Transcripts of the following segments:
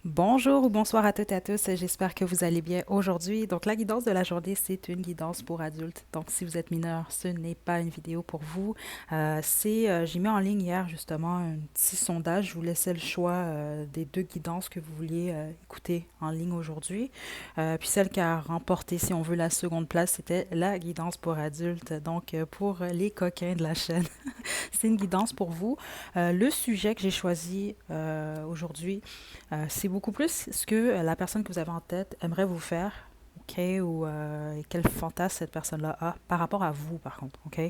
Bonjour ou bonsoir à toutes et à tous, j'espère que vous allez bien aujourd'hui. Donc la guidance de la journée, c'est une guidance pour adultes. Donc si vous êtes mineur, ce n'est pas une vidéo pour vous. J'ai mis en ligne hier justement un petit sondage. Je vous laissais le choix des deux guidances que vous vouliez écouter en ligne aujourd'hui. Puis celle qui a remporté, si on veut, la seconde place, c'était la guidance pour adultes. Donc pour les coquins de la chaîne, c'est une guidance pour vous. Le sujet que j'ai choisi aujourd'hui, c'est beaucoup plus ce que la personne que vous avez en tête aimerait vous faire, OK, ou quel fantasme cette personne-là a par rapport à vous, par contre, OK,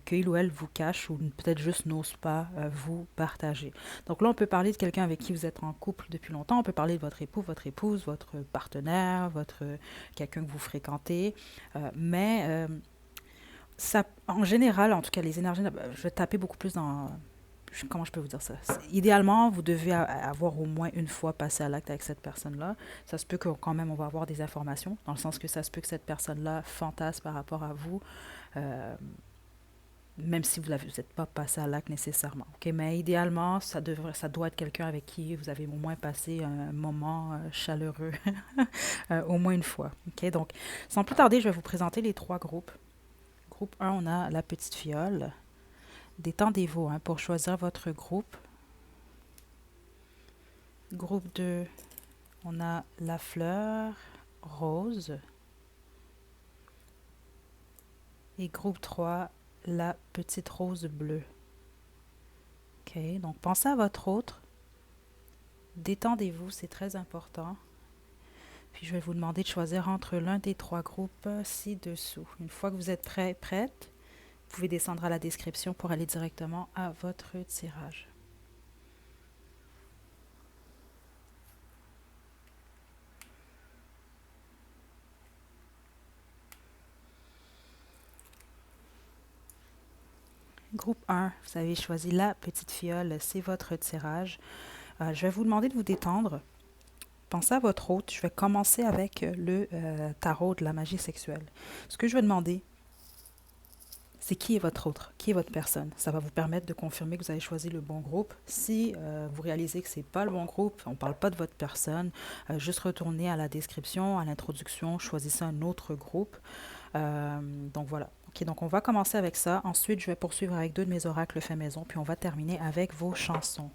qu'il ou elle vous cache ou peut-être juste n'ose pas vous partager. Donc là, on peut parler de quelqu'un avec qui vous êtes en couple depuis longtemps, on peut parler de votre époux, votre épouse, votre partenaire, quelqu'un que vous fréquentez, mais ça, en général, en tout cas, les énergies, je vais taper beaucoup plus dans comment je peux vous dire ça? Idéalement, vous devez avoir au moins une fois passé à l'acte avec cette personne-là. Ça se peut que quand même on va avoir des informations, dans le sens que ça se peut que cette personne-là fantasme par rapport à vous, euh, même si vous n'êtes pas passé à l'acte nécessairement. Ok. Mais idéalement, ça doit être quelqu'un avec qui vous avez au moins passé un moment chaleureux, au moins une fois. Ok. Donc, sans plus tarder, je vais vous présenter les trois groupes. Groupe un, on a la petite fiole. Détendez-vous hein, pour choisir votre groupe. Groupe 2, on a la fleur rose. Et groupe 3, la petite rose bleue. OK, donc pensez à votre autre. Détendez-vous, c'est très important. Puis je vais vous demander de choisir entre l'un des trois groupes ci-dessous. Une fois que vous êtes prête, vous pouvez descendre à la description pour aller directement à votre tirage. Groupe 1, vous avez choisi la petite fiole, c'est votre tirage. Je vais vous demander de vous détendre. Pensez à votre hôte. Je vais commencer avec le tarot de la magie sexuelle. Ce que je vais demander, c'est qui est votre autre, qui est votre personne. Ça va vous permettre de confirmer que vous avez choisi le bon groupe. Si vous réalisez que ce n'est pas le bon groupe, on ne parle pas de votre personne, juste retournez à la description, à l'introduction, choisissez un autre groupe. Donc voilà. Ok, donc on va commencer avec ça. Ensuite, je vais poursuivre avec deux de mes oracles faits maison, puis on va terminer avec vos chansons.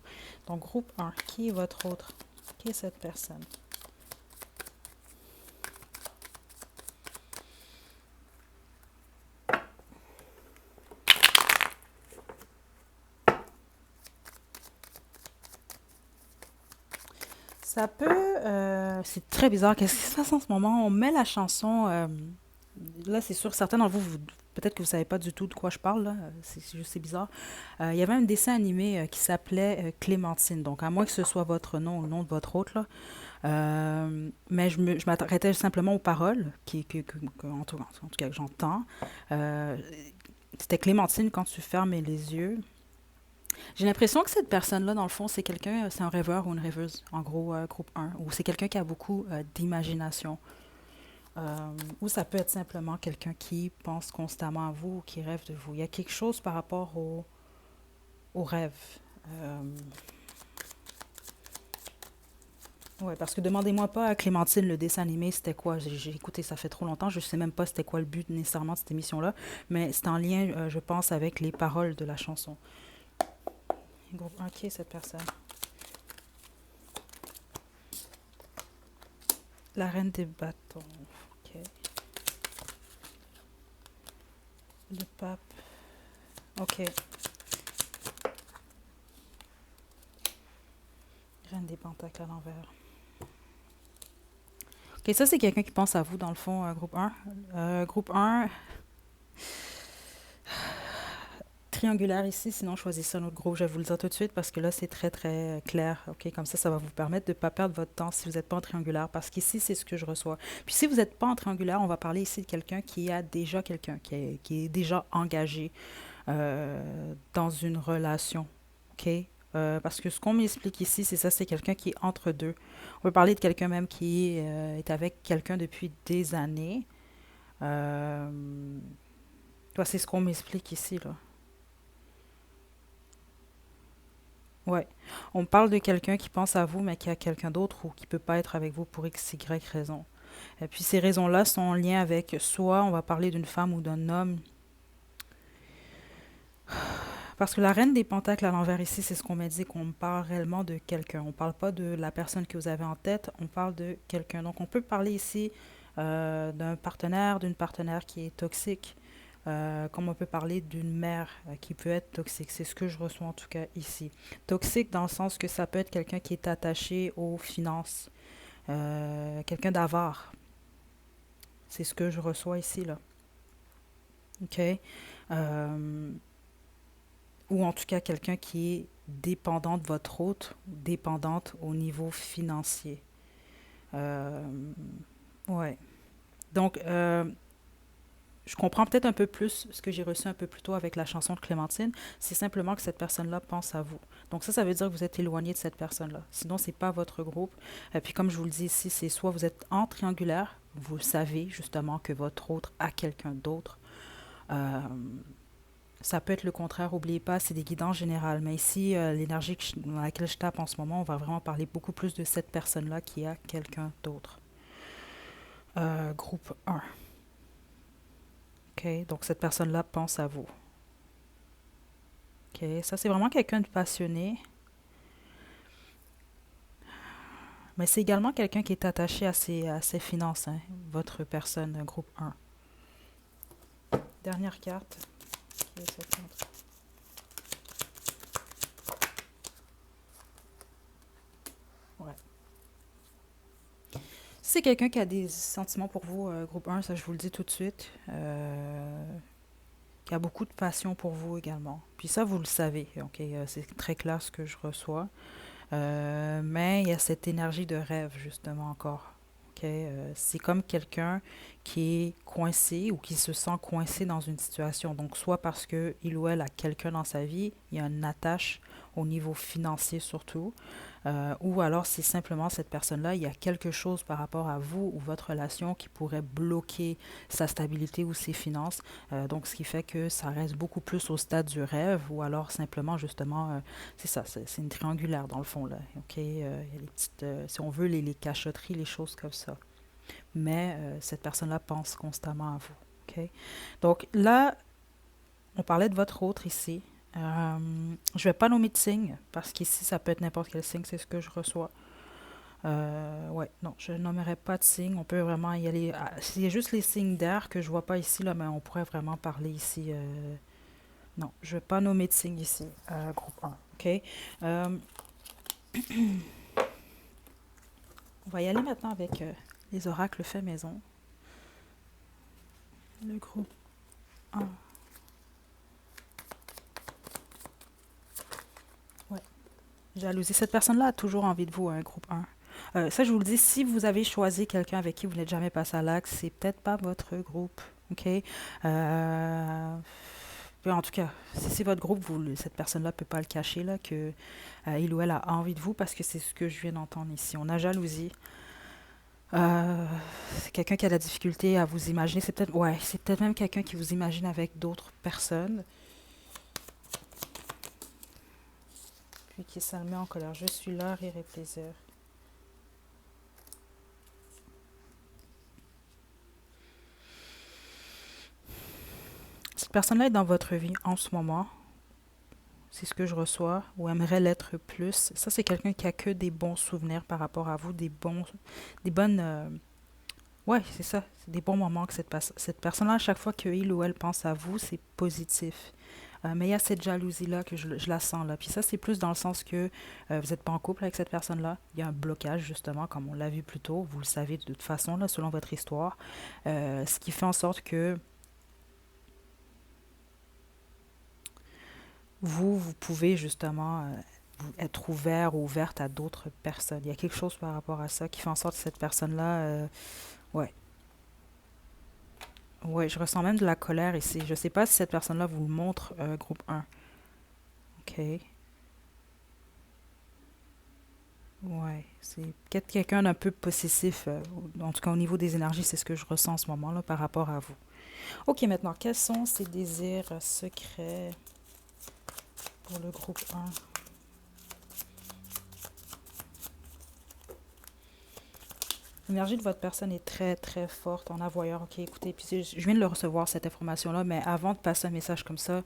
Donc groupe 1, qui est votre autre? Qui est cette personne? Ça peut. C'est très bizarre. Qu'est-ce qui se passe en ce moment? On met la chanson. Là, c'est sûr, certains d'entre vous, peut-être que vous ne savez pas du tout de quoi je parle. Là. C'est juste c'est bizarre. Il y avait un dessin animé qui s'appelait Clémentine. Donc, à moins que ce soit votre nom ou le nom de votre autre, là. Mais je m'arrêtais simplement aux paroles, en tout cas, que j'entends. Euh, C'était Clémentine quand tu fermes les yeux. J'ai l'impression que cette personne-là, dans le fond, c'est quelqu'un, c'est un rêveur ou une rêveuse, en gros, groupe un, ou c'est quelqu'un qui a beaucoup d'imagination. Ou ça peut être simplement quelqu'un qui pense constamment à vous ou qui rêve de vous. Il y a quelque chose par rapport au rêve. Euh, ouais, parce que demandez-moi pas à Clémentine, le dessin animé, c'était quoi. J'ai écouté ça fait trop longtemps, je sais même pas c'était quoi le but nécessairement de cette émission-là, mais c'est en lien, je pense, avec les paroles de la chanson. Groupe un, qui est cette personne? La reine des bâtons. Ok. Le pape. Ok. Reine des pentacles à l'envers. Ok, ça c'est quelqu'un qui pense à vous dans le fond, groupe un. Groupe un, triangulaire ici, sinon choisissez un autre groupe. Je vais vous le dire tout de suite parce que là c'est très très clair. Ok, comme ça va vous permettre de ne pas perdre votre temps si vous n'êtes pas en triangulaire parce qu'ici c'est ce que je reçois. Puis si vous n'êtes pas en triangulaire, on va parler ici de quelqu'un qui a déjà quelqu'un, qui est déjà engagé dans une relation. OK? Parce que ce qu'on m'explique ici, c'est ça, c'est quelqu'un qui est entre deux. On peut parler de quelqu'un même qui est avec quelqu'un depuis des années. Euh, Toi, c'est ce qu'on m'explique ici, là. Ouais. On parle de quelqu'un qui pense à vous, mais qui a quelqu'un d'autre ou qui peut pas être avec vous pour x, y raison. Et puis ces raisons-là sont en lien avec soit on va parler d'une femme ou d'un homme. Parce que la reine des pentacles à l'envers ici, c'est ce qu'on m'a dit, qu'on parle réellement de quelqu'un. On parle pas de la personne que vous avez en tête, on parle de quelqu'un. Donc on peut parler ici d'un partenaire, d'une partenaire qui est toxique, comme on peut parler d'une mère qui peut être toxique. C'est ce que je reçois en tout cas ici. Toxique dans le sens que ça peut être quelqu'un qui est attaché aux finances, quelqu'un d'avare. C'est ce que je reçois ici, là. OK? Euh, ou en tout cas quelqu'un qui est dépendant de votre hôte, dépendante au niveau financier. Euh, ouais. Donc, je comprends peut-être un peu plus ce que j'ai reçu un peu plus tôt avec la chanson de Clémentine. C'est simplement que cette personne-là pense à vous. Donc ça veut dire que vous êtes éloigné de cette personne-là. Sinon, c'est pas votre groupe. Et puis, comme je vous le dis ici, c'est soit vous êtes en triangulaire, vous savez justement que votre autre a quelqu'un d'autre. Euh, Ça peut être le contraire, n'oubliez pas, c'est des guidants généraux. Mais ici, l'énergie dans laquelle je tape en ce moment, on va vraiment parler beaucoup plus de cette personne-là qui a quelqu'un d'autre. Groupe 1. OK? Donc, cette personne-là pense à vous. OK? Ça, c'est vraiment quelqu'un de passionné. Mais c'est également quelqu'un qui est attaché à ses finances, hein, votre personne, groupe 1. Dernière carte. Qui est cette carte? Ouais. Si c'est quelqu'un qui a des sentiments pour vous, groupe 1, ça je vous le dis tout de suite, qui a beaucoup de passion pour vous également. Puis ça, vous le savez, ok? C'est très clair ce que je reçois. Mais il y a cette énergie de rêve, justement, encore. Ok? C'est comme quelqu'un qui est coincé ou qui se sent coincé dans une situation. Donc, soit parce que il ou elle a quelqu'un dans sa vie, il y a une attache au niveau financier surtout, ou alors c'est simplement cette personne-là, il y a quelque chose par rapport à vous ou votre relation qui pourrait bloquer sa stabilité ou ses finances. Donc, ce qui fait que ça reste beaucoup plus au stade du rêve ou alors simplement, justement, c'est ça, c'est une triangulaire dans le fond, là. OK? Il y a les petites, si on veut, les cachotteries, les choses comme ça. Mais cette personne-là pense constamment à vous. OK? Donc là, on parlait de votre autre ici. Je vais pas nommer de signe parce qu'ici, ça peut être n'importe quel signe, c'est ce que je reçois. Ouais, non, je nommerai pas de signe. On peut vraiment y aller. Il y a juste les signes d'air que je vois pas ici, là, mais on pourrait vraiment parler ici. Non, je vais pas nommer de signe ici. Groupe 1. OK? Euh, On va y aller maintenant avec les oracles faits maison. Le groupe 1. Ouais. Jalousie. Cette personne-là a toujours envie de vous, un groupe 1. Ça, je vous le dis, si vous avez choisi quelqu'un avec qui vous n'êtes jamais passé à l'acte, c'est peut-être pas votre groupe. OK? En tout cas, si c'est votre groupe, cette personne-là ne peut pas le cacher, là, que il ou elle a envie de vous parce que c'est ce que je viens d'entendre ici. On a jalousie. Euh, c'est quelqu'un qui a de la difficulté à vous imaginer. C'est peut-être même quelqu'un qui vous imagine avec d'autres personnes. Puis qui s'en met en colère. Je suis là, rire et plaisir. Cette personne-là est dans votre vie en ce moment. C'est ce que je reçois. Ou aimerait l'être plus. Ça, c'est quelqu'un qui a que des bons souvenirs par rapport à vous. Des bonnes... ouais, c'est ça. C'est des bons moments que cette personne-là, à chaque fois qu'il ou elle pense à vous, c'est positif. Mais il y a cette jalousie-là que je la sens là. Puis ça, c'est plus dans le sens que vous n'êtes pas en couple avec cette personne-là. Il y a un blocage, justement, comme on l'a vu plus tôt. Vous le savez de toute façon, là, selon votre histoire. Ce qui fait en sorte que vous pouvez justement être ouvert ou ouverte à d'autres personnes. Il y a quelque chose par rapport à ça qui fait en sorte que cette personne-là, ouais, ouais, je ressens même de la colère ici. Je ne sais pas si cette personne-là vous le montre, groupe 1. OK. Ouais, c'est peut-être quelqu'un d'un peu possessif, en tout cas au niveau des énergies, c'est ce que je ressens en ce moment-là par rapport à vous. Ok, maintenant, quels sont ces désirs secrets pour le groupe 1? L'énergie de votre personne est très, très forte en avoyeur. OK, écoutez, puis je viens de le recevoir, cette information-là, mais avant de passer un message comme ça,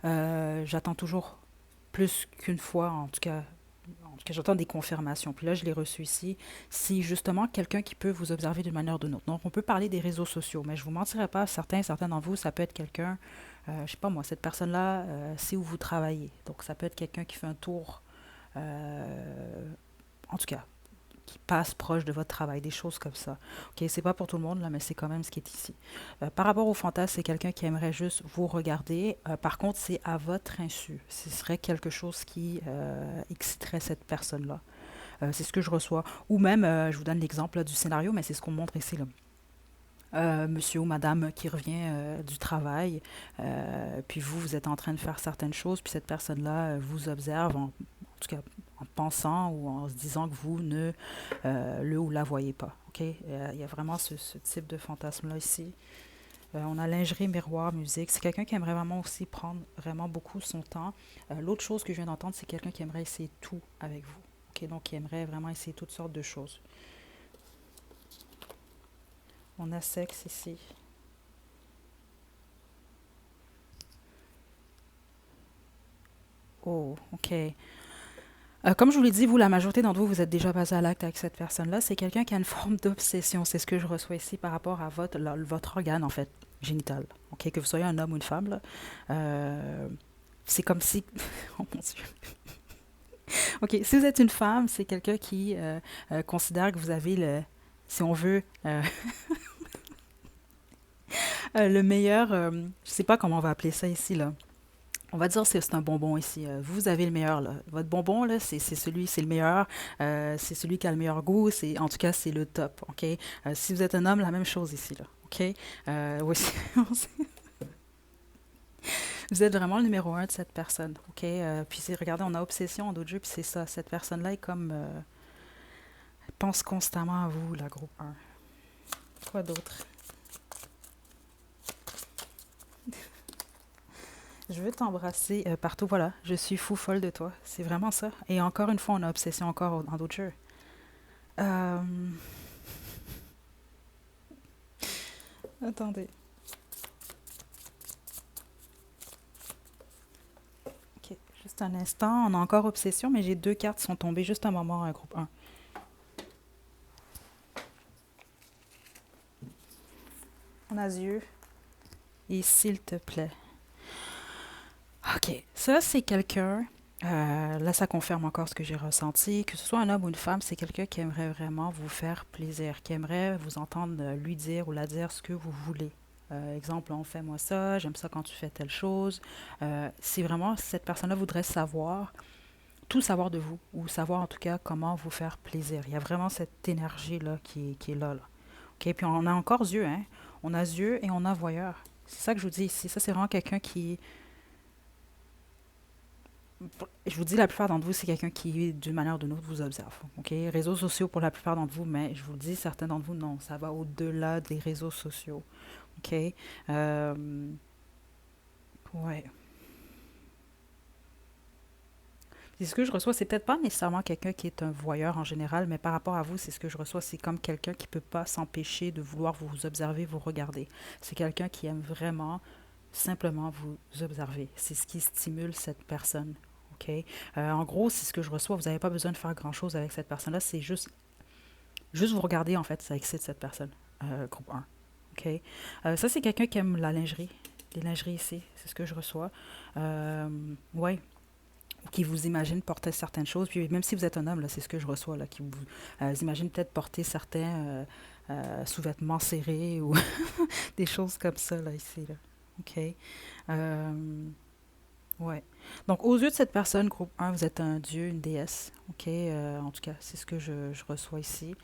j'attends toujours plus qu'une fois, en tout cas, j'attends des confirmations. Puis là, je l'ai reçu ici. Si justement quelqu'un qui peut vous observer d'une manière ou d'une autre. Donc, on peut parler des réseaux sociaux, mais je ne vous mentirai pas, certains d'entre vous, ça peut être quelqu'un, je sais pas moi, cette personne-là, c'est où vous travaillez. Donc, ça peut être quelqu'un qui fait un tour, en tout cas, qui passe proche de votre travail, des choses comme ça. OK, c'est pas pour tout le monde, là, mais c'est quand même ce qui est ici. Par rapport au fantasme, c'est quelqu'un qui aimerait juste vous regarder. Par contre, c'est à votre insu. Ce serait quelque chose qui exciterait cette personne-là. C'est ce que je reçois. Ou même, je vous donne l'exemple là, du scénario, mais c'est ce qu'on montre ici, là. Monsieur ou madame qui revient du travail, puis vous êtes en train de faire certaines choses, puis cette personne-là vous observe, en tout cas en pensant ou en se disant que vous ne le ou la voyez pas. OK? Il y a vraiment ce type de fantasme-là ici. On a lingerie, miroir, musique. C'est quelqu'un qui aimerait vraiment aussi prendre vraiment beaucoup son temps. L'autre chose que je viens d'entendre, c'est quelqu'un qui aimerait essayer tout avec vous. OK? Donc, qui aimerait vraiment essayer toutes sortes de choses. On a sexe ici. Oh, OK. Comme je vous l'ai dit, vous, la majorité d'entre vous, vous êtes déjà passé à l'acte avec cette personne-là. C'est quelqu'un qui a une forme d'obsession. C'est ce que je reçois ici par rapport à votre organe, en fait, génital. OK? Que vous soyez un homme ou une femme, là. Euh, c'est comme si... Oh mon Dieu. OK, si vous êtes une femme, c'est quelqu'un qui considère que vous avez si on veut, le meilleur, je sais pas comment on va appeler ça ici, là. On va dire que c'est un bonbon ici. Vous avez le meilleur, là. Votre bonbon, là, c'est le meilleur. C'est celui qui a le meilleur goût. En tout cas, c'est le top, OK? Si vous êtes un homme, la même chose ici, là, OK? Oui, vous êtes vraiment le numéro un de cette personne, OK? Puis regardez, on a obsession en d'autres jeux, puis c'est ça. Cette personne-là est comme... pense constamment à vous, la groupe un. Quoi d'autre? Je veux t'embrasser partout, voilà. Je suis fou folle de toi. C'est vraiment ça. Et encore une fois, on a obsession encore dans d'autres jeux. Euh, Attendez. OK, juste un instant. On a encore obsession, mais j'ai deux cartes qui sont tombées juste un moment, groupe un. On a yeux. Et s'il te plaît. OK. Ça, c'est quelqu'un. Là, ça confirme encore ce que j'ai ressenti. Que ce soit un homme ou une femme, c'est quelqu'un qui aimerait vraiment vous faire plaisir, qui aimerait vous entendre lui dire ou la dire ce que vous voulez. Exemple, on fait moi ça, j'aime ça quand tu fais telle chose. C'est vraiment, cette personne-là voudrait savoir, tout savoir de vous, ou savoir en tout cas comment vous faire plaisir. Il y a vraiment cette énergie-là qui est là, là. OK, puis on a encore yeux, hein. On a yeux et on a voyeur. C'est ça que je vous dis ici. Ça, c'est vraiment quelqu'un qui, je vous dis, la plupart d'entre vous, c'est quelqu'un qui, d'une manière ou d'une autre, vous observe. OK? Réseaux sociaux pour la plupart d'entre vous, mais je vous le dis, certains d'entre vous, non, ça va au-delà des réseaux sociaux. OK? Euh, ouais. C'est ce que je reçois, c'est peut-être pas nécessairement quelqu'un qui est un voyeur en général, mais par rapport à vous, c'est ce que je reçois, c'est comme quelqu'un qui peut pas s'empêcher de vouloir vous observer, vous regarder. C'est quelqu'un qui aime vraiment simplement vous observer. C'est ce qui stimule cette personne. OK? En gros, c'est ce que je reçois. Vous n'avez pas besoin de faire grand-chose avec cette personne-là. C'est juste vous regarder, en fait, ça excite cette personne. Groupe un. OK? Ça, c'est quelqu'un qui aime la lingerie. Les lingeries ici, c'est ce que je reçois. Ouais, qui vous imagine porter certaines choses. Puis même si vous êtes un homme, là, c'est ce que je reçois, là, qui vous imagine peut-être porter certains sous-vêtements serrés ou des choses comme ça, là, ici. Là. OK? Euh, ouais. Donc, aux yeux de cette personne, groupe un, vous êtes un dieu, une déesse. OK? En tout cas, c'est ce que je reçois ici.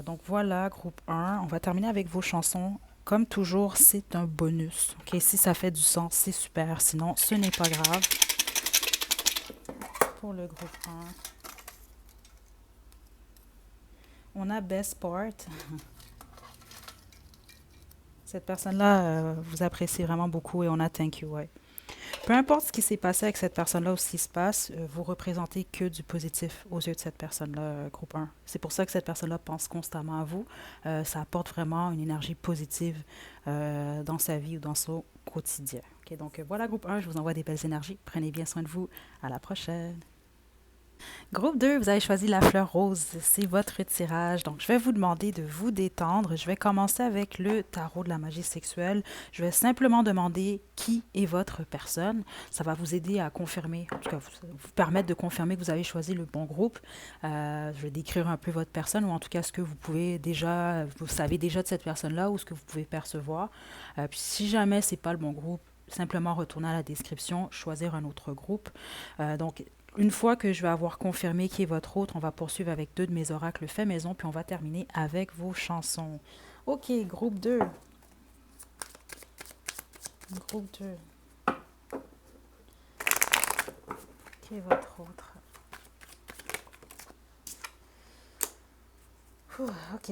Donc, voilà, groupe un. On va terminer avec vos chansons. Comme toujours, c'est un bonus. OK? Si ça fait du sens, c'est super. Sinon, ce n'est pas grave. Pour le groupe un, on a Best Part. Cette personne-là vous apprécie vraiment beaucoup et on a Thank You. Ouais. Peu importe ce qui s'est passé avec cette personne-là ou ce qui se passe, vous représentez que du positif aux yeux de cette personne-là, groupe un. C'est pour ça que cette personne-là pense constamment à vous. Ça apporte vraiment une énergie positive dans sa vie ou dans son quotidien. Ok, donc voilà, groupe un, je vous envoie des belles énergies. Prenez bien soin de vous. À la prochaine. Groupe 2, vous avez choisi la fleur rose. C'est votre tirage. Donc, je vais vous demander de vous détendre. Je vais commencer avec le tarot de la magie sexuelle. Je vais simplement demander qui est votre personne. Ça va vous aider à confirmer, en tout cas, vous permettre de confirmer que vous avez choisi le bon groupe. Je vais décrire un peu votre personne ou en tout cas ce que vous pouvez déjà, vous savez déjà de cette personne-là ou ce que vous pouvez percevoir. Puis, si jamais c'est pas le bon groupe, simplement retourner à la description, choisir un autre groupe. Donc, une fois que je vais avoir confirmé qui est votre hôte, on va poursuivre avec deux de mes oracles faits maison, puis on va terminer avec vos chansons. Ok, groupe 2. Groupe 2. Qui est votre autre? Ok.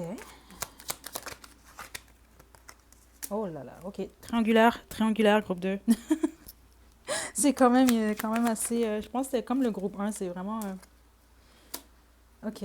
Oh là là, ok. Triangulaire, triangulaire, groupe 2. C'est quand même assez... je pense que c'est comme le groupe un, c'est vraiment... ok.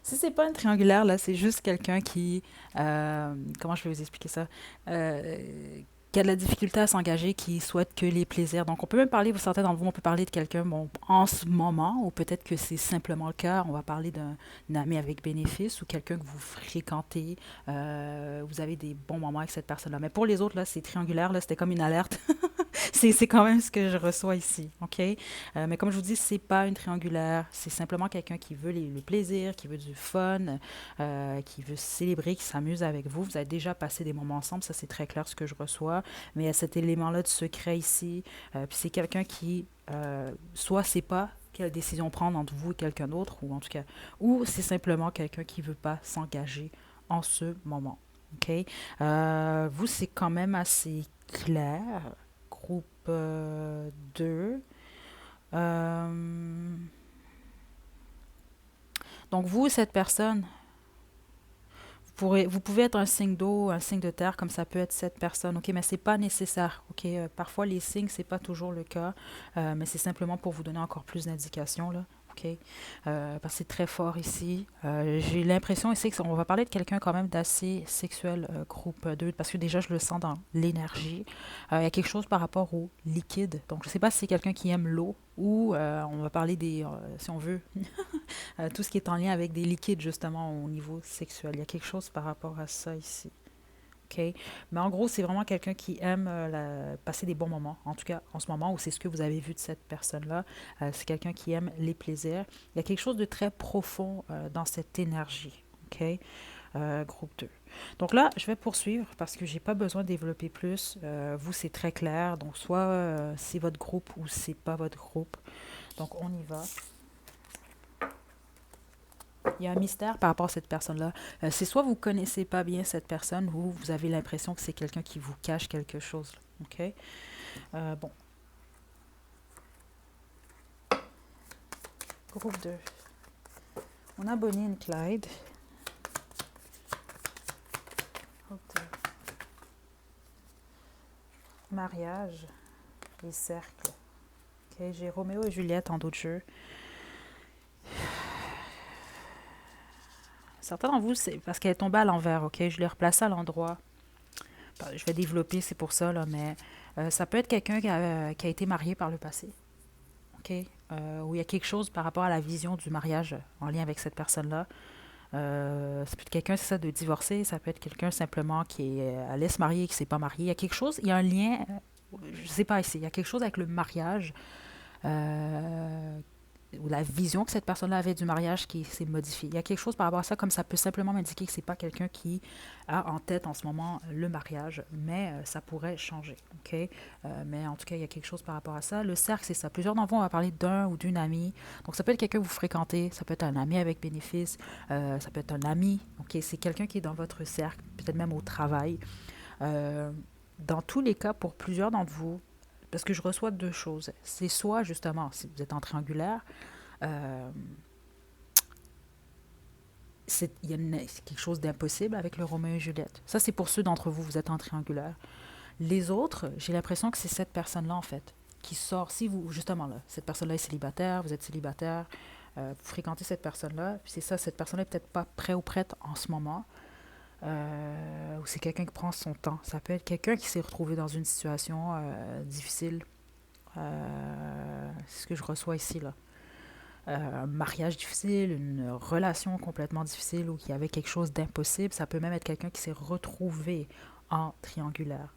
Si c'est pas une triangulaire, là, c'est juste quelqu'un qui... comment je vais vous expliquer ça? Qui a de la difficulté à s'engager, qui souhaite que les plaisirs. Donc, on peut même parler, vous certains d'entre vous, on peut parler de quelqu'un, bon, en ce moment, ou peut-être que c'est simplement le cas, on va parler d'un ami avec bénéfice ou quelqu'un que vous fréquentez, vous avez des bons moments avec cette personne-là. Mais pour les autres, là, c'est triangulaire, là, c'était comme une alerte. C'est quand même ce que je reçois ici, OK? Mais comme je vous dis, c'est pas une triangulaire, c'est simplement quelqu'un qui veut le plaisir, qui veut du fun, qui veut célébrer, qui s'amuse avec vous. Vous avez déjà passé des moments ensemble, ça c'est très clair ce que je reçois, mais il y a cet élément-là de secret ici. Puis c'est quelqu'un qui, soit sait pas quelle décision prendre entre vous et quelqu'un d'autre, ou en tout cas, ou c'est simplement quelqu'un qui veut pas s'engager en ce moment. OK? Vous, c'est quand même assez clair. Groupe 2. Donc, vous, cette personne, vous pouvez être un signe d'eau, un signe de terre, comme ça peut être cette personne, ok, mais c'est pas nécessaire, ok. Parfois, les signes, c'est pas toujours le cas, mais c'est simplement pour vous donner encore plus d'indications, là, ok. Parce que c'est très fort ici. J'ai l'impression ici qu'on va parler de quelqu'un quand même d'assez sexuel, groupe 2, parce que déjà, je le sens dans l'énergie. Il y a quelque chose par rapport au liquide. Donc, je sais pas si c'est quelqu'un qui aime l'eau ou on va parler des, si on veut, tout ce qui est en lien avec des liquides, justement, au niveau sexuel. Il y a quelque chose par rapport à ça ici. OK? Mais en gros, c'est vraiment quelqu'un qui aime passer des bons moments. En tout cas, en ce moment où c'est ce que vous avez vu de cette personne-là, c'est quelqu'un qui aime les plaisirs. Il y a quelque chose de très profond dans cette énergie. OK? Groupe 2. Donc là, je vais poursuivre parce que j'ai pas besoin de développer plus. Vous, c'est très clair. Donc, soit c'est votre groupe ou c'est pas votre groupe. Donc, on y va. Il y a un mystère par rapport à cette personne-là. C'est soit vous connaissez pas bien cette personne ou vous avez l'impression que c'est quelqu'un qui vous cache quelque chose. OK? Bon. Groupe 2. On a Bonnie et Clyde. Groupe 2. Mariage et cercle. OK? J'ai Roméo et Juliette en d'autres jeux. Certains d'entre vous, c'est parce qu'elle est tombée à l'envers, OK? Je l'ai replacée à l'endroit. Je vais développer, c'est pour ça, là, mais ça peut être quelqu'un qui a été marié par le passé, OK? Où il y a quelque chose par rapport à la vision du mariage en lien avec cette personne-là. Ça peut être quelqu'un, c'est ça, de divorcer. Ça peut être quelqu'un simplement qui allait se marier et qui ne s'est pas marié. Il y a quelque chose, il y a un lien, je ne sais pas ici, il y a quelque chose avec le mariage euh, ou la vision que cette personne-là avait du mariage qui s'est modifiée. Il y a quelque chose par rapport à ça, comme ça peut simplement m'indiquer que c'est pas quelqu'un qui a en tête en ce moment le mariage, mais ça pourrait changer, ok? Mais en tout cas, il y a quelque chose par rapport à ça. Le cercle, c'est ça. Plusieurs d'entre vous, on va parler d'un ou d'une amie. Donc, ça peut être quelqu'un que vous fréquentez, ça peut être un ami avec bénéfice, ça peut être un ami, ok? C'est quelqu'un qui est dans votre cercle, peut-être même au travail. Euh, dans tous les cas, pour plusieurs d'entre vous, parce que je reçois deux choses. C'est soit, justement, si vous êtes en triangulaire, euh, il y a quelque chose d'impossible avec le Roméo et Juliette. Ça, c'est pour ceux d'entre vous, vous êtes en triangulaire. Les autres, j'ai l'impression que c'est cette personne-là, en fait, qui sort. Si vous, justement, là, cette personne-là est célibataire, vous êtes célibataire, vous fréquentez cette personne-là, puis c'est ça, cette personne-là est peut-être pas prêt ou prête en ce moment, ou c'est quelqu'un qui prend son temps. Ça peut être quelqu'un qui s'est retrouvé dans une situation difficile. C'est ce que je reçois ici, là. Un mariage difficile, une relation complètement difficile ou qui avait quelque chose d'impossible. Ça peut même être quelqu'un qui s'est retrouvé en triangulaire.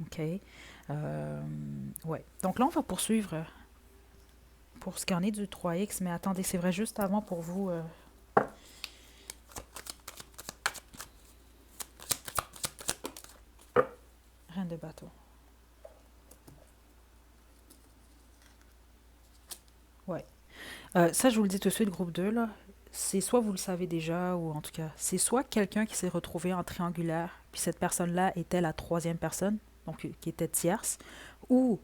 OK? Ouais. Donc là, on va poursuivre pour ce qui en est du 3X. Mais attendez, c'est vrai, juste avant pour vous, reine de bateau. Ouais. Ça, je vous le dis tout de suite, groupe 2 là. C'est soit vous le savez déjà, ou en tout cas, c'est soit quelqu'un qui s'est retrouvé en triangulaire, puis cette personne-là était la troisième personne, donc qui était tierce, ou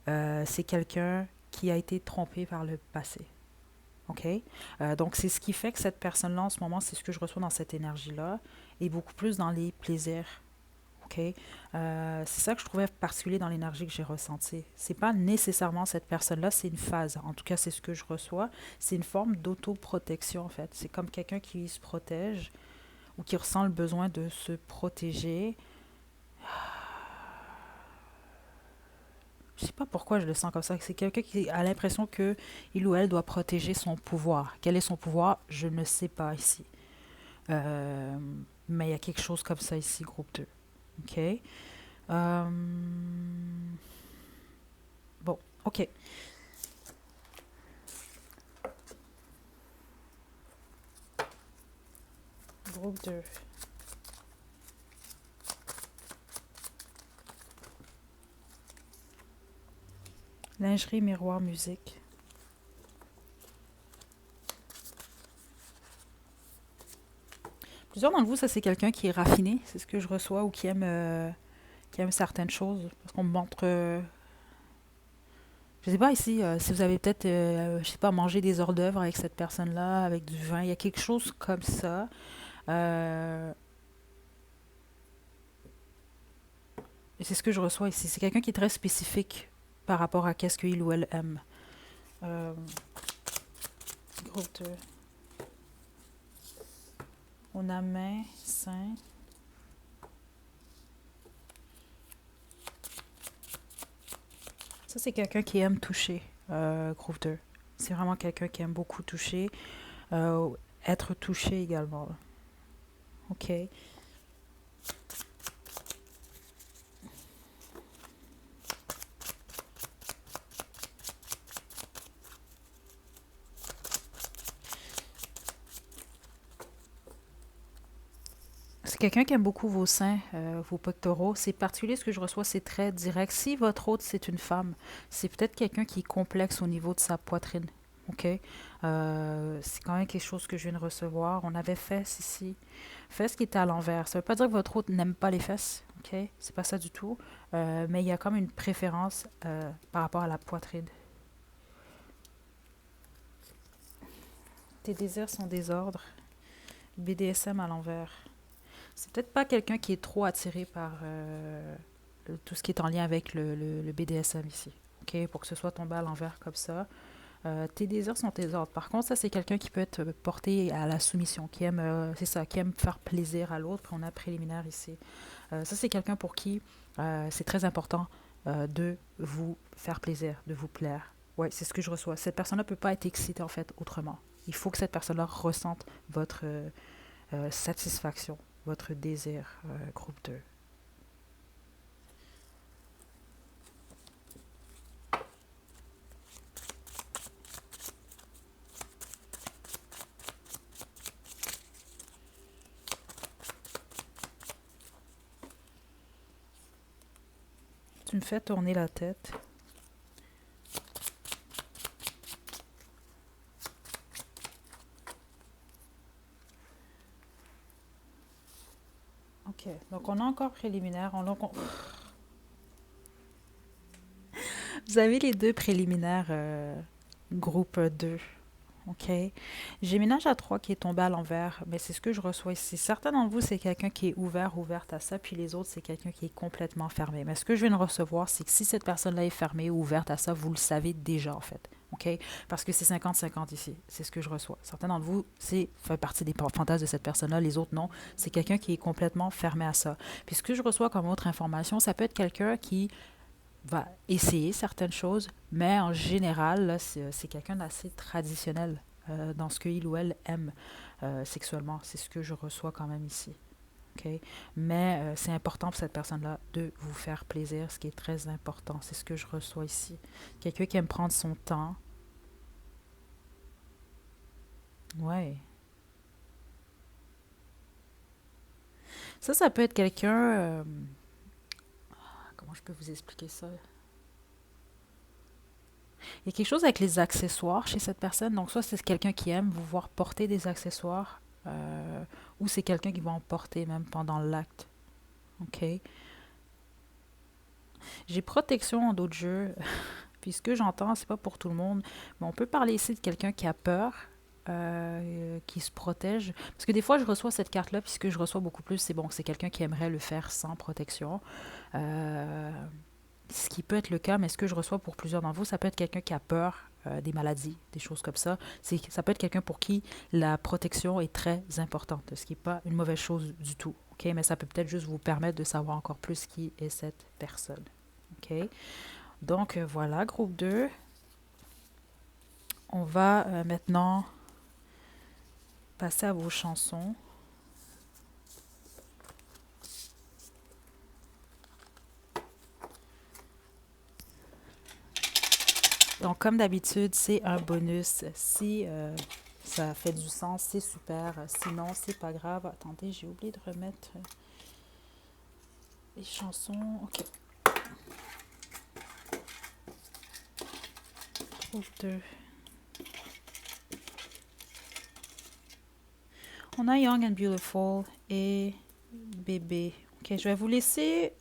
c'est quelqu'un qui a été trompé par le passé. OK? Donc, c'est ce qui fait que cette personne-là, en ce moment, c'est ce que je reçois dans cette énergie-là, est beaucoup plus dans les plaisirs. OK? C'est ça que je trouvais particulier dans l'énergie que j'ai ressentie. C'est pas nécessairement cette personne-là, c'est une phase. En tout cas, c'est ce que je reçois. C'est une forme d'autoprotection, en fait. C'est comme quelqu'un qui se protège ou qui ressent le besoin de se protéger. Je sais pas pourquoi je le sens comme ça. C'est quelqu'un qui a l'impression que il ou elle doit protéger son pouvoir. Quel est son pouvoir? Je ne sais pas ici. Euh, mais il y a quelque chose comme ça ici, groupe 2. OK? Euh, bon, OK. Groupe 2. Lingerie, miroir, musique. Plusieurs d'entre vous, ça c'est quelqu'un qui est raffiné, c'est ce que je reçois, ou qui aime certaines choses. Parce qu'on me montre, je sais pas ici, si vous avez peut-être, je sais pas, mangé des hors d'œuvre avec cette personne-là, avec du vin, il y a quelque chose comme ça. Euh, et c'est ce que je reçois ici. C'est quelqu'un qui est très spécifique par rapport à qu'est-ce qu'il ou elle aime. Euh, groupe 2. On a main, sein. Ça, c'est quelqu'un qui aime toucher, groupe 2. C'est vraiment quelqu'un qui aime beaucoup toucher. Euh, être touché également. OK. C'est quelqu'un qui aime beaucoup vos seins, vos pectoraux. C'est particulier ce que je reçois, c'est très direct. Si votre hôte, c'est une femme, c'est peut-être quelqu'un qui est complexe au niveau de sa poitrine. OK? C'est quand même quelque chose que je viens de recevoir. On avait fesses ici. Fesses qui étaient à l'envers. Ça veut pas dire que votre hôte n'aime pas les fesses. OK? C'est pas ça du tout. Mais il y a comme une préférence par rapport à la poitrine. Tes désirs sont désordres. BDSM à l'envers. C'est peut-être pas quelqu'un qui est trop attiré par tout ce qui est en lien avec le BDSM ici. OK? Pour que ce soit tombé à l'envers comme ça. Tes désirs sont tes ordres. Par contre, ça, c'est quelqu'un qui peut être porté à la soumission, qui aime, c'est ça, qui aime faire plaisir à l'autre. Puis on a préliminaire ici. Ça, c'est quelqu'un pour qui c'est très important de vous faire plaisir, de vous plaire. Ouais, c'est ce que je reçois. Cette personne-là ne peut pas être excitée, en fait, autrement. Il faut que cette personne-là ressente votre satisfaction, votre désir, groupe 2. Tu me fais tourner la tête. OK. Donc, on a encore préliminaire. Vous avez les deux préliminaires, groupe 2. OK? J'ai ménage à 3 qui est tombé à l'envers, mais c'est ce que je reçois ici. Certains d'entre vous, c'est quelqu'un qui est ouvert, ouverte à ça, puis les autres, c'est quelqu'un qui est complètement fermé. Mais ce que je viens de recevoir, c'est que si cette personne-là est fermée ou ouverte à ça, vous le savez déjà, en fait. OK? Parce que c'est 50-50 ici. C'est ce que je reçois. Certains d'entre vous, c'est fait partie des fantasmes de cette personne-là, les autres, non. C'est quelqu'un qui est complètement fermé à ça. Puis ce que je reçois comme autre information, ça peut être quelqu'un qui va essayer certaines choses, mais en général, là, c'est quelqu'un d'assez traditionnel dans ce qu'il ou elle aime sexuellement. C'est ce que je reçois quand même ici. OK? Mais c'est important pour cette personne-là de vous faire plaisir, ce qui est très important. C'est ce que je reçois ici. Quelqu'un qui aime prendre son temps. Ouais. Ça peut être quelqu'un... comment je peux vous expliquer ça? Il y a quelque chose avec les accessoires chez cette personne. Donc, soit c'est quelqu'un qui aime vous voir porter des accessoires, ou c'est quelqu'un qui va en porter même pendant l'acte. OK? J'ai protection en d'autres jeux. Puis ce que j'entends, c'est pas pour tout le monde, mais on peut parler ici de quelqu'un qui a peur, qui se protège. Parce que des fois, je reçois cette carte-là, puis ce que je reçois beaucoup plus, c'est bon, c'est quelqu'un qui aimerait le faire sans protection. Euh, Ce qui peut être le cas, mais ce que je reçois pour plusieurs d'entre vous, ça peut être quelqu'un qui a peur des maladies, des choses comme ça. Ça peut être quelqu'un pour qui la protection est très importante, ce qui n'est pas une mauvaise chose du tout. OK? Mais ça peut peut-être juste vous permettre de savoir encore plus qui est cette personne. OK? Donc voilà, groupe 2. On va maintenant passer à vos chansons. Donc, comme d'habitude, c'est un bonus. Si ça fait du sens, c'est super. Sinon, c'est pas grave. Attendez, j'ai oublié de remettre les chansons. OK. Groupe 2. On a Young and Beautiful et Bébé. OK, je vais vous laisser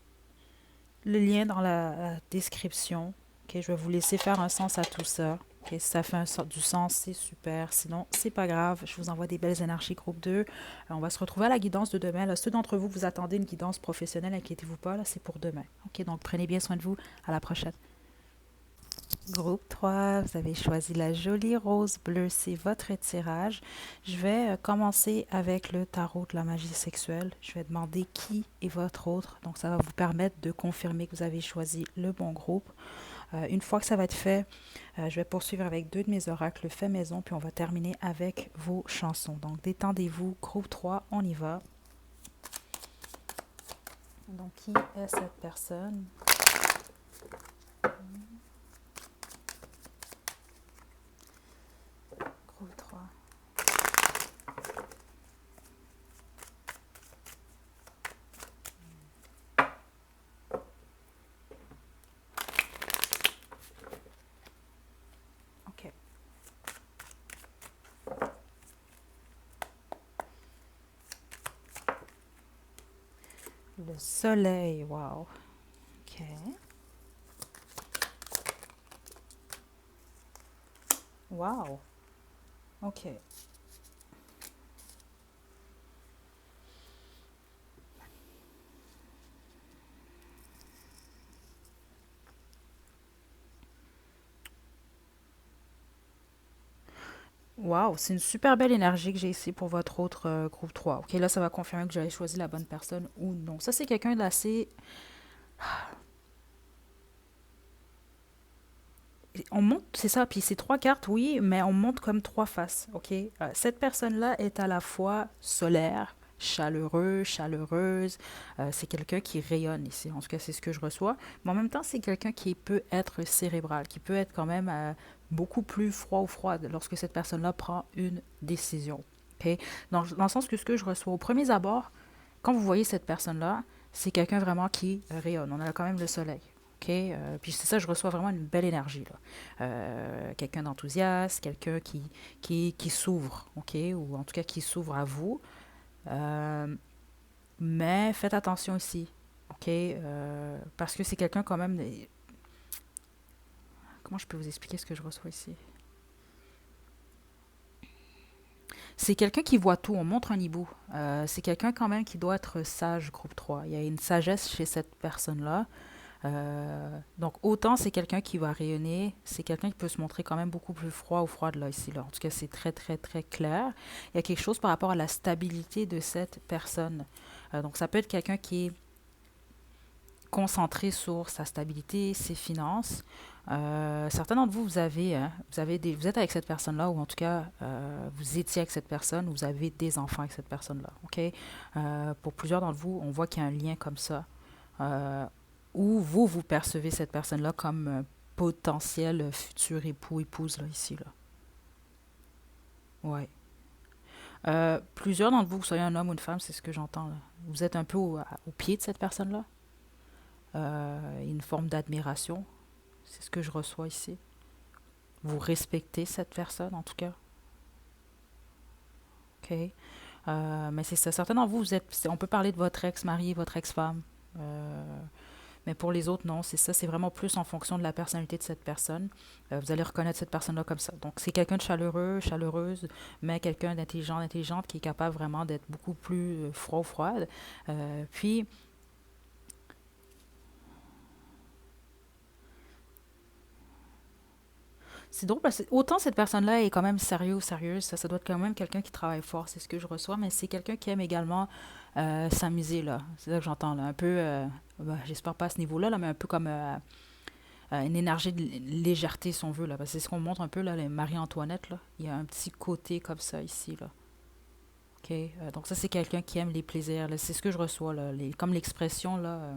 le lien dans la description. OK, je vais vous laisser faire un sens à tout ça. OK, si ça fait du sens, c'est super. Sinon, c'est pas grave. Je vous envoie des belles énergies groupe 2. On va se retrouver à la guidance de demain. Là, ceux d'entre vous, vous attendez une guidance professionnelle, inquiétez-vous pas. Là, c'est pour demain. OK, donc prenez bien soin de vous. À la prochaine. Groupe 3, vous avez choisi la jolie rose bleue, c'est votre tirage. Je vais commencer avec le tarot de la magie sexuelle. Je vais demander qui est votre autre. Donc, ça va vous permettre de confirmer que vous avez choisi le bon groupe. Une fois que ça va être fait, je vais poursuivre avec 2 de mes oracles fait maison, puis on va terminer avec vos chansons. Donc, détendez-vous, groupe 3, on y va. Donc, qui est cette personne? Groupe 3. OK. Le soleil, wow. OK. Wow. OK. Wow, c'est une super belle énergie que j'ai ici pour votre autre groupe 3. OK, là, ça va confirmer que j'avais choisi la bonne personne ou non. Ça, c'est quelqu'un d'assez... On monte, c'est ça, puis c'est 3 cartes, oui, mais on monte comme 3 faces, OK? Cette personne-là est à la fois solaire, chaleureuse. C'est quelqu'un qui rayonne ici. En tout cas, c'est ce que je reçois. Mais en même temps, c'est quelqu'un qui peut être cérébral, qui peut être quand même beaucoup plus froid ou froide lorsque cette personne-là prend une décision. OK? Dans le sens que ce que je reçois au premier abord, quand vous voyez cette personne-là, c'est quelqu'un vraiment qui rayonne. On a quand même le soleil. OK? Puis c'est ça, je reçois vraiment une belle énergie. Là. Quelqu'un d'enthousiaste, quelqu'un qui s'ouvre, OK? Ou en tout cas qui s'ouvre à vous. Euh, mais faites attention ici, OK? Parce que c'est quelqu'un quand même... Comment je peux vous expliquer ce que je reçois ici? C'est quelqu'un qui voit tout, on montre un hibou. C'est quelqu'un quand même qui doit être sage, groupe 3. Il y a une sagesse chez cette personne-là. Donc autant c'est quelqu'un qui va rayonner, c'est quelqu'un qui peut se montrer quand même beaucoup plus froid ou froide là, ici. Là. En tout cas, c'est très, très, très clair. Il y a quelque chose par rapport à la stabilité de cette personne. Donc ça peut être quelqu'un qui est concentré sur sa stabilité, ses finances. Certains d'entre vous, vous êtes avec cette personne-là, ou en tout cas, vous étiez avec cette personne, ou vous avez des enfants avec cette personne-là. OK? Pour plusieurs d'entre vous, on voit qu'il y a un lien comme ça, euh, où vous percevez cette personne-là comme un potentiel futur époux, épouse, là, ici, là. Ouais. Plusieurs d'entre vous, que vous soyez un homme ou une femme, c'est ce que j'entends, là. Vous êtes un peu au pied de cette personne-là. Une forme d'admiration. C'est ce que je reçois ici. Vous respectez cette personne, en tout cas. OK? Mais c'est ça. Certains d'entre vous, on peut parler de votre ex-mari, votre ex-femme. Euh, mais pour les autres, non, c'est ça. C'est vraiment plus en fonction de la personnalité de cette personne. Vous allez reconnaître cette personne-là comme ça. Donc, c'est quelqu'un de chaleureux, chaleureuse, mais quelqu'un d'intelligent, intelligente, qui est capable vraiment d'être beaucoup plus froid ou froide. Puis, c'est drôle parce que autant cette personne-là est quand même sérieux ou sérieuse, ça doit être quand même quelqu'un qui travaille fort, c'est ce que je reçois, mais c'est quelqu'un qui aime également s'amuser, là. C'est ça que j'entends, là. Un peu, j'espère pas à ce niveau-là, là, mais un peu comme une énergie de légèreté, si on veut, là. Parce que c'est ce qu'on montre un peu, là, les Marie-Antoinette, là. Il y a un petit côté comme ça ici, là. OK? Donc ça, c'est quelqu'un qui aime les plaisirs, là. C'est ce que je reçois, là. Comme l'expression, là.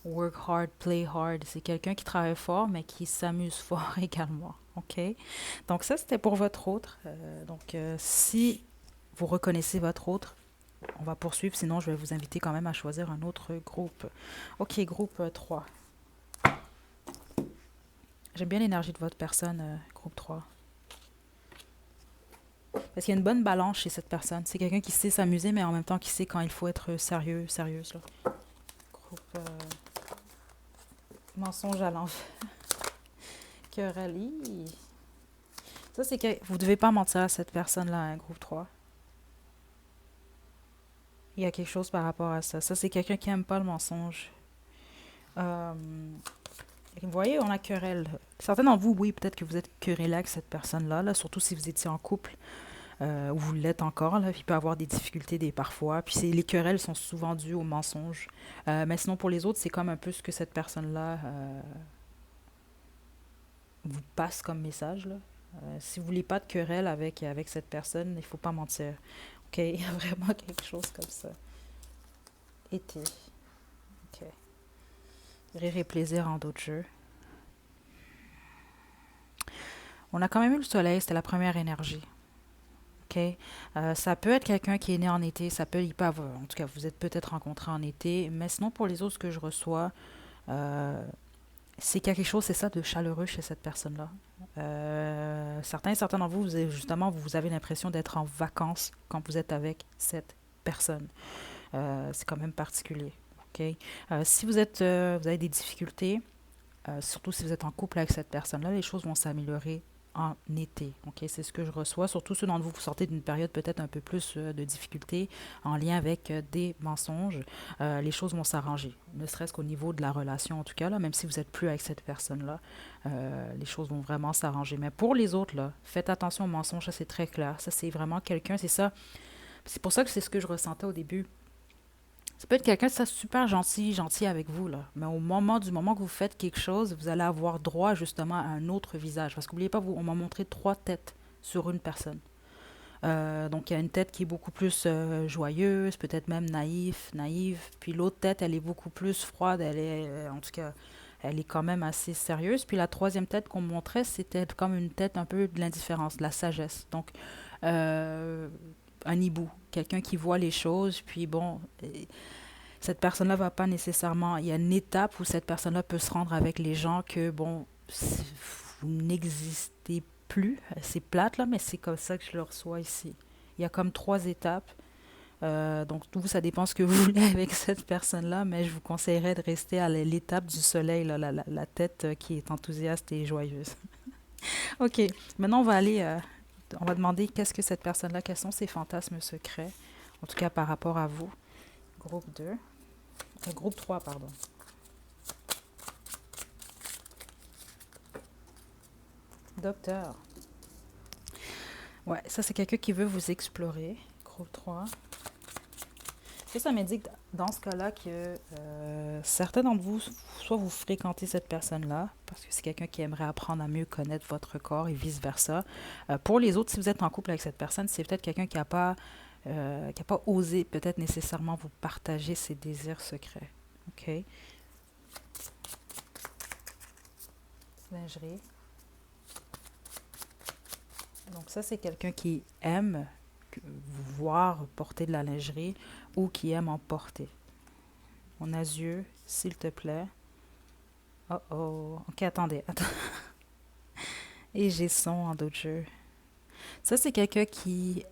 Work hard, play hard. C'est quelqu'un qui travaille fort, mais qui s'amuse fort également. OK? Donc, ça, c'était pour votre autre. Si vous reconnaissez votre autre, on va poursuivre. Sinon, je vais vous inviter quand même à choisir un autre groupe. OK, groupe 3. J'aime bien l'énergie de votre personne, groupe 3. Parce qu'il y a une bonne balance chez cette personne. C'est quelqu'un qui sait s'amuser, mais en même temps qui sait quand il faut être sérieux, sérieuse. Là. Groupe mensonge à l'envers. Querelle. Ça, c'est que vous ne devez pas mentir à cette personne-là, un groupe 3. Il y a quelque chose par rapport à ça. Ça, c'est quelqu'un qui n'aime pas le mensonge. Euh, vous voyez, on a querelle. Certains d'entre vous, oui, peut-être que vous êtes querellé avec cette personne-là, là, surtout si vous étiez en couple, ou vous l'êtes encore, là, puis il peut y avoir des difficultés parfois. Puis les querelles sont souvent dues au mensonge. Mais sinon, pour les autres, c'est comme un peu ce que cette personne-là vous passe comme message, là. Si vous voulez pas de querelle avec cette personne, il faut pas mentir. OK, il y a vraiment quelque chose comme ça. Été. OK. Rire et plaisir en d'autres jeux. On a quand même eu le soleil, c'était la première énergie. OK? Ça peut être quelqu'un qui est né en été, il peut avoir, en tout cas, vous êtes peut-être rencontrés en été, mais sinon, pour les autres, ce que je reçois, euh, c'est quelque chose, c'est ça, de chaleureux chez cette personne-là. Certains d'entre vous, justement, vous avez l'impression d'être en vacances quand vous êtes avec cette personne. C'est quand même particulier. OK? Si vous avez des difficultés, surtout si vous êtes en couple avec cette personne-là, les choses vont s'améliorer en été. OK? C'est ce que je reçois. Surtout ceux d'entre vous, vous sortez d'une période peut-être un peu plus de difficultés en lien avec des mensonges. Les choses vont s'arranger. Ne serait-ce qu'au niveau de la relation, en tout cas, là, même si vous n'êtes plus avec cette personne-là, les choses vont vraiment s'arranger. Mais pour les autres, là, faites attention aux mensonges. Ça, c'est très clair. Ça, c'est vraiment quelqu'un, c'est ça. C'est pour ça que c'est ce que je ressentais au début. Ça peut être quelqu'un de ça super gentil avec vous, là. Mais du moment que vous faites quelque chose, vous allez avoir droit justement à un autre visage. Parce qu'oubliez pas, on m'a montré 3 têtes sur une personne. Donc il y a une tête qui est beaucoup plus joyeuse, peut-être même naïve. Puis l'autre tête, elle est beaucoup plus froide. En tout cas, elle est quand même assez sérieuse. Puis la troisième tête qu'on me montrait, c'était comme une tête un peu de l'indifférence, de la sagesse. Donc euh, un hibou, quelqu'un qui voit les choses. Puis bon, cette personne-là va pas nécessairement. Il y a une étape où cette personne-là peut se rendre avec les gens que, bon, vous n'existez plus. C'est plate, là, mais c'est comme ça que je le reçois ici. Il y a comme 3 étapes. Donc, vous, ça dépend ce que vous voulez avec cette personne-là, mais je vous conseillerais de rester à l'étape du soleil, là, la tête qui est enthousiaste et joyeuse. OK, maintenant, on va aller On va demander qu'est-ce que cette personne-là, quels sont ses fantasmes secrets, en tout cas par rapport à vous. Groupe 2. Groupe 3, pardon. Docteur. Ouais, ça c'est quelqu'un qui veut vous explorer. Groupe 3. Ça m'indique dans ce cas-là que certains d'entre vous, soit vous fréquentez cette personne-là, parce que c'est quelqu'un qui aimerait apprendre à mieux connaître votre corps et vice-versa. Pour les autres, si vous êtes en couple avec cette personne, c'est peut-être quelqu'un qui a pas osé peut-être nécessairement vous partager ses désirs secrets. OK? Lingerie. Donc ça, c'est quelqu'un qui aime vous voir porter de la lingerie ou qui aime en porter. Mon yeux, s'il te plaît. Oh oh. Ok, attendez. Et j'ai son en d'autres jeux. Ça, c'est quelqu'un qui...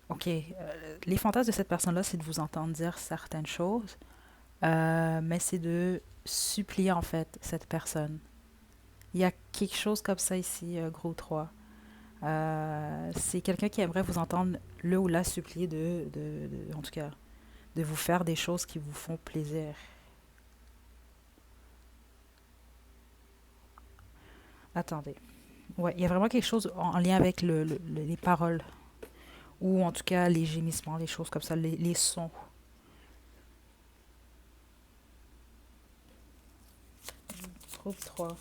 Ok, les fantasmes de cette personne-là, c'est de vous entendre dire certaines choses, mais c'est de supplier en fait cette personne. Il y a quelque chose comme ça ici, gros 3. C'est quelqu'un qui aimerait vous entendre le ou la supplier en tout cas, de vous faire des choses qui vous font plaisir. Attendez. Ouais, il y a vraiment quelque chose en lien avec les paroles, ou en tout cas les gémissements, les choses comme ça, les sons. Groupe 3,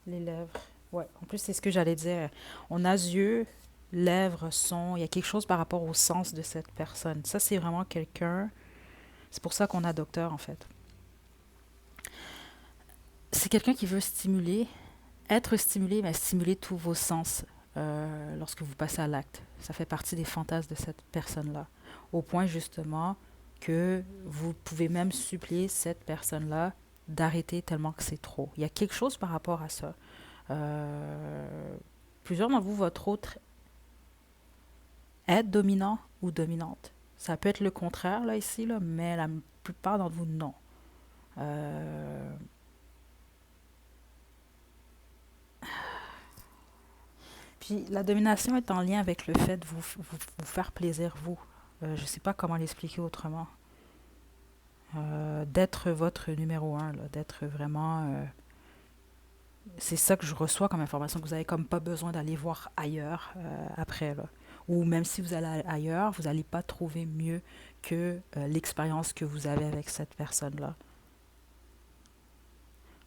les lèvres. Ouais, en plus, c'est ce que j'allais dire. On a yeux, lèvres, sons. Il y a quelque chose par rapport au sens de cette personne. Ça, c'est vraiment quelqu'un. C'est pour ça qu'on a docteur, en fait. C'est quelqu'un qui veut stimuler, être stimulé, mais stimuler tous vos sens lorsque vous passez à l'acte. Ça fait partie des fantasmes de cette personne-là. Au point, justement, que vous pouvez même supplier cette personne-là d'arrêter tellement que c'est trop. Il y a quelque chose par rapport à ça. Plusieurs d'entre vous, votre autre être dominant ou dominante. Ça peut être le contraire, là, ici, là, mais la plupart d'entre vous, non. Euh, Puis la domination est en lien avec le fait de vous faire plaisir, vous. Je ne sais pas comment l'expliquer autrement. D'être votre numéro un, là, d'être vraiment... c'est ça que je reçois comme information, que vous n'avez comme pas besoin d'aller voir ailleurs après, là. Ou même si vous allez ailleurs, vous n'allez pas trouver mieux que l'expérience que vous avez avec cette personne-là.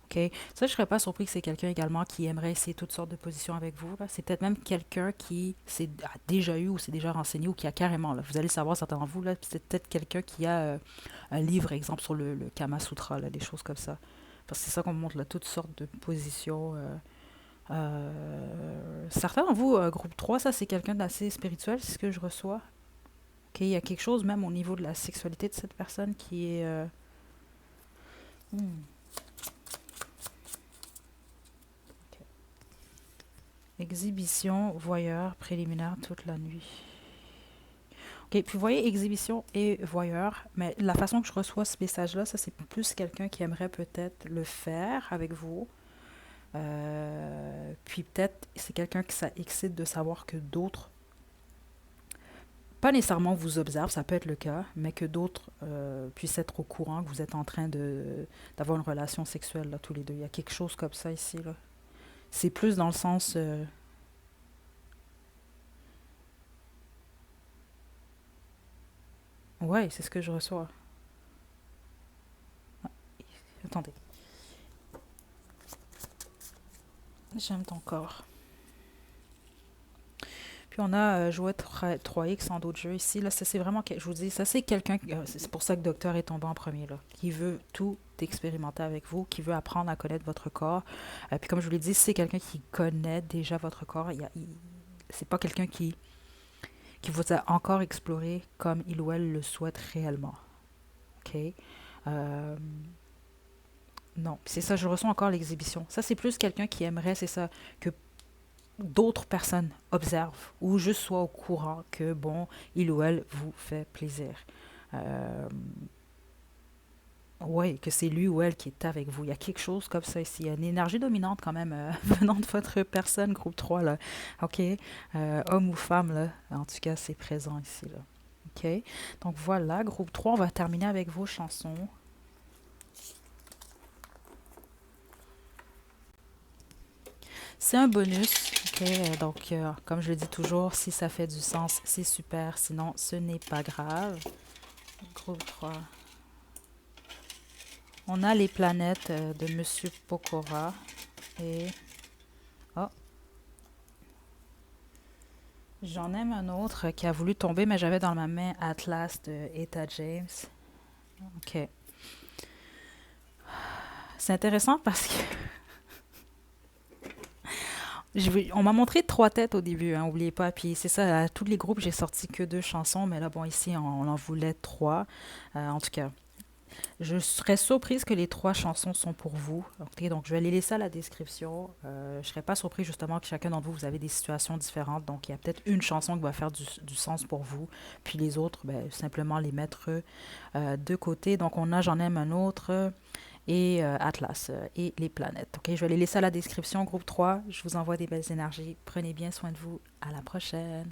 OK? Ça, je ne serais pas surpris que c'est quelqu'un également qui aimerait essayer toutes sortes de positions avec vous, là. C'est peut-être même quelqu'un qui a déjà eu ou s'est déjà renseigné ou qui a carrément, là, vous allez savoir certains d'entre vous, là, c'est peut-être quelqu'un qui a un livre, exemple, sur le Kama Sutra, là, des choses comme ça. Parce que c'est ça qu'on montre, là, toutes sortes de positions. Certains d'entre vous, groupe 3, ça, c'est quelqu'un d'assez spirituel, c'est ce que je reçois. OK? Il y a quelque chose même au niveau de la sexualité de cette personne qui est... hmm, ok. Exhibition, voyeur, préliminaire toute la nuit. OK, puis vous voyez, exhibition et voyeur, mais la façon que je reçois ce message-là, ça, c'est plus quelqu'un qui aimerait peut-être le faire avec vous. Puis peut-être, c'est quelqu'un qui ça excite de savoir que d'autres, pas nécessairement vous observent, ça peut être le cas, mais que d'autres puissent être au courant que vous êtes en train d'avoir une relation sexuelle, là, tous les deux. Il y a quelque chose comme ça ici, là. C'est plus dans le sens... ouais, c'est ce que je reçois. Ah, attendez. J'aime ton corps. Puis on a joué 3X en d'autres jeux ici. Là, ça, c'est vraiment, je vous dis, ça, c'est quelqu'un, c'est pour ça que Docteur est tombé en premier, là, qui veut tout expérimenter avec vous, qui veut apprendre à connaître votre corps. Puis comme je vous l'ai dit, c'est quelqu'un qui connaît déjà votre corps. C'est pas quelqu'un qui vous a encore exploré comme il ou elle le souhaite réellement. OK? Euh, non, c'est ça, je ressens encore l'exhibition. Ça, c'est plus quelqu'un qui aimerait, c'est ça, que d'autres personnes observent ou juste soient au courant que, bon, il ou elle vous fait plaisir. Euh, ouais, que c'est lui ou elle qui est avec vous. Il y a quelque chose comme ça ici. Il y a une énergie dominante quand même venant de votre personne, groupe 3 là. OK? Homme ou femme, là. En tout cas, c'est présent ici, là. OK? Donc voilà, groupe 3 on va terminer avec vos chansons. C'est un bonus, OK? Donc, comme je le dis toujours, si ça fait du sens, c'est super. Sinon, ce n'est pas grave. Groupe 3. On a les planètes de Monsieur Pokora. Et... Oh, j'en aime un autre qui a voulu tomber, mais j'avais dans ma main Atlas de Etta James. OK. C'est intéressant parce que on m'a montré trois têtes au début, hein, oubliez pas. Puis c'est ça, à tous les groupes, j'ai sorti que deux chansons, mais là, bon, ici, on en voulait trois. En tout cas, je serais surprise que les trois chansons sont pour vous. Ok, donc, je vais les laisser à la description. Je serais pas surprise justement que chacun d'entre vous, vous avez des situations différentes. Donc, il y a peut-être une chanson qui va faire du sens pour vous. Puis les autres, ben, simplement les mettre de côté. Donc, on a J'en aime un autre et Atlas et les planètes. Ok, je vais les laisser à la description, groupe 3. Je vous envoie des belles énergies. Prenez bien soin de vous. À la prochaine.